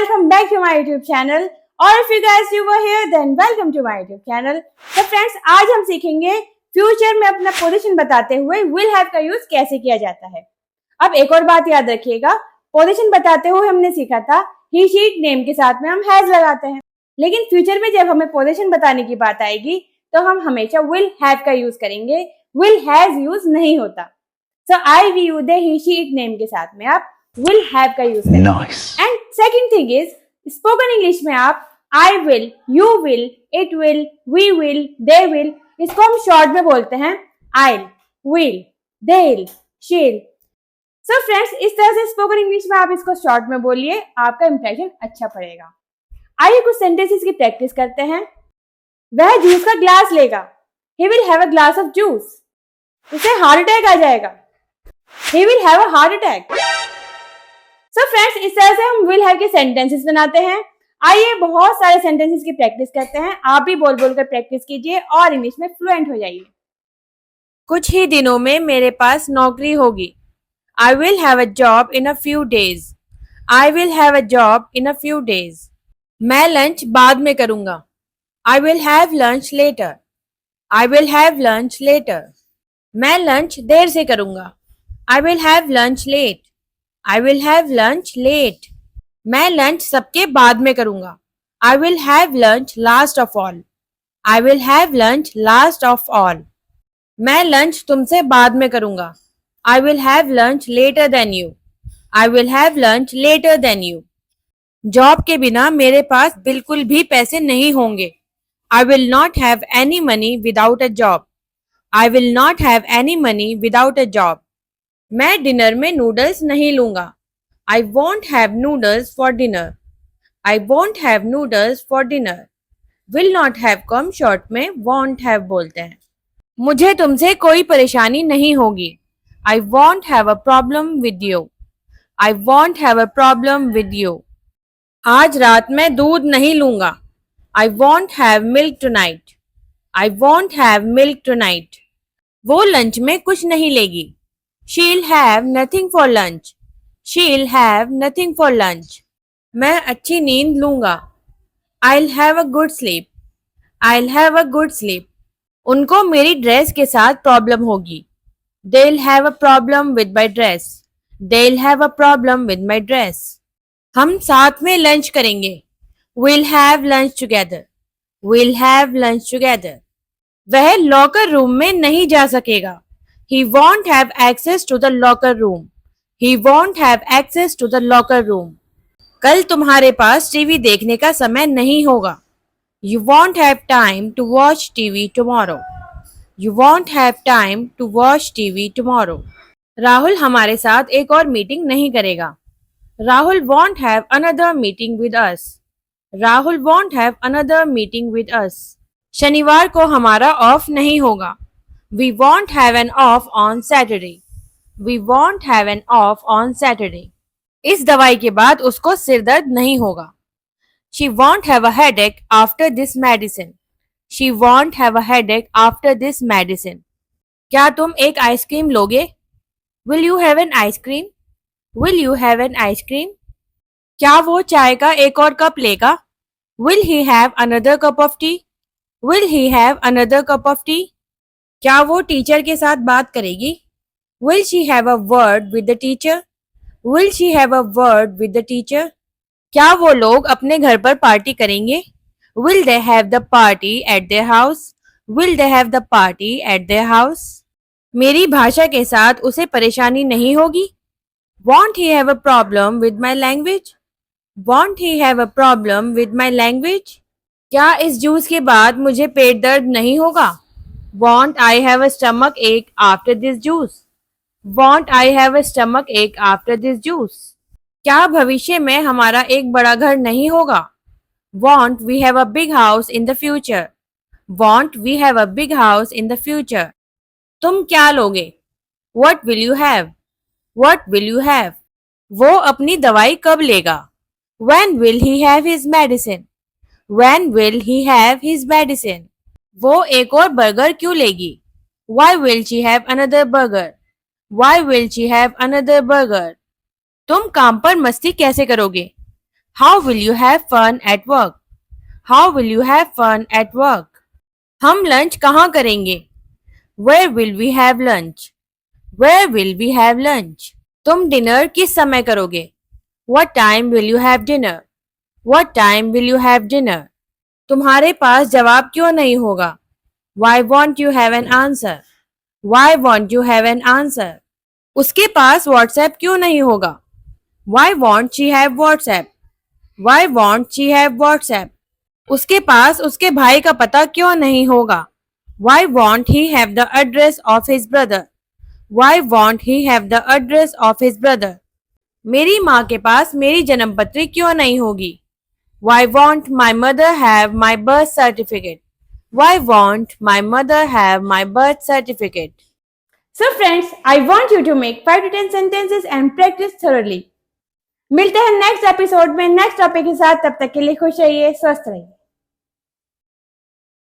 welcome back to my YouTube channel. और if you guys you were here then welcome to my YouTube channel. तो friends आज हम सीखेंगे future में अपना पोजीशन बताते हुए will have का यूज कैसे किया जाता है। अब एक और बात याद रखिएगा, पोजीशन बताते हुए हमने सीखा था he she नेम के साथ में हम हैज लगाते हैं, लेकिन फ्यूचर में जब हमें पोजीशन बताने की बात आएगी तो हम हमेशा will have का यूज करेंगे, will has यूज नहीं होता। So I we you they he she it name के साथ में आप will have का यूज करेंगे। Nice. And second thing is spoken English में आप I will, you will, it will, we will, they will, इसको हम शॉर्ट में बोलते हैं I'll, will, they'll, she'll. So friends, इस तरह से स्पोकन इंग्लिश में आप इसको शॉर्ट में बोलिए, आपका इंप्रेशन अच्छा पड़ेगा। आइए कुछ सेंटेंसेस की प्रैक्टिस करते हैं। वह जूस का ग्लास लेगा, he will have a glass of juice. उसे हार्ट अटैक आ जाएगा, he will have a heart attack. So friends, इस तरह से हम will have के सेंटेंसेस बनाते हैं। आइए बहुत सारे सेंटेंसेस की प्रैक्टिस करते हैं। आप भी बोल बोल कर प्रैक्टिस कीजिए और इंग्लिश में फ्लुएंट हो जाइए। कुछ ही दिनों में मेरे पास नौकरी होगी। I will have a job in a few days. I will have a job in a few days. मैं लंच बाद में करूंगा। I will have lunch later. I will have lunch later. मैं लंच देर से करूंगा। I will have lunch late. I will have lunch late. मैं lunch सबके बाद में करूंगा। I will have lunch last of all. I will have lunch last of all. मैं lunch तुमसे बाद में करूंगा। I will have lunch later than you. I will have lunch later than you. Job के बिना मेरे पास बिल्कुल भी पैसे नहीं होंगे। I will not have any money without a job. I will not have any money without a job. मैं dinner में नूडल्स नहीं लूंगा। I won't have noodles for dinner. I won't have noodles for dinner. Will not have को हम short में won't have बोलते हैं। मुझे तुमसे कोई परेशानी नहीं होगी। I won't have a problem with you. I won't have a problem with you. आज रात मैं दूध नहीं लूंगा। I won't have milk tonight. I won't have milk tonight. वो लंच में कुछ नहीं लेगी। She'll have nothing for lunch. She'll have nothing for lunch. मैं अच्छी नींद लूंगा। I'll have a good sleep. I'll have a good sleep. उनको मेरी ड्रेस के साथ प्रॉब्लम होगी। They'll have a problem with my dress. They'll have a problem with my dress. हम साथ में लंच करेंगे। We'll have lunch together. We'll have lunch together. वह लॉकर रूम में नहीं जा सकेगा। He won't have access to the locker room. He won't have access to the locker room. कल तुम्हारे पास टीवी देखने का समय नहीं होगा। You won't have time to watch TV tomorrow. You won't have time to watch TV tomorrow. Rahul हमारे साथ एक और मीटिंग नहीं करेगा। Rahul won't have another meeting with us. Rahul won't have another meeting with us. शनिवार को हमारा ऑफ नहीं होगा। We won't have an off on Saturday. We won't have an off on Saturday. इस दवाई के बाद उसको सिर दर्द नहीं होगा। She won't have a headache after this medicine. She won't have a headache after this medicine. क्या तुम एक आइसक्रीम लोगे? Will you have an ice cream? Will you have an ice cream? क्या वो चाय का एक और कप लेगा? Will he have another cup of tea? Will he have another cup of tea? क्या वो टीचर के साथ बात करेगी? Will she have a word with the teacher? Will she have a word with the teacher? क्या वो लोग अपने घर पर पार्टी करेंगे? Will they have the party at their house? Will they have the party at their house? मेरी भाषा के साथ उसे परेशानी नहीं होगी। Won't he have a problem with my language? Won't he have a problem with my language? क्या इस जूस के बाद मुझे पेट दर्द नहीं होगा? Won't I have a stomach ache after this juice? Won't I have a stomach ache after this juice? क्या भविष्य में हमारा एक बड़ा घर नहीं होगा? Won't we have a big house in the future? Won't we have a big house in the future? तुम क्या लोगे? What will you have? What will you have? वो अपनी दवाई कब लेगा? When will he have his medicine? When will he have his medicine? वो एक और बर्गर क्यों लेगी? Why will she have another burger? Why will she have another burger? तुम काम पर मस्ती कैसे करोगे? How will you have fun at work? How will you have fun at work? हम लंच कहाँ करेंगे? Where will we have lunch? Where will we have lunch? तुम डिनर किस समय करोगे? What time will you have dinner? What time will you have dinner? तुम्हारे पास जवाब क्यों नहीं होगा? Why won't you have an answer? Why won't you have an answer? उसके पास व्हाट्सएप क्यों नहीं होगा? Why won't she have WhatsApp? Why won't she have WhatsApp? उसके पास उसके भाई का पता क्यों नहीं होगा? Why won't he have the address of his brother? Why won't he have the address of his brother? मेरी माँ के पास मेरी जन्मपत्री क्यों नहीं होगी? Why won't my mother have my birth certificate? Why won't my mother have my birth certificate? So friends, I want you to make 5 to 10 sentences and practice thoroughly. मिलते हैं next episode में नेक्स्ट टॉपिक के साथ। तब तक के लिए खुश रहिए, स्वस्थ रहिए।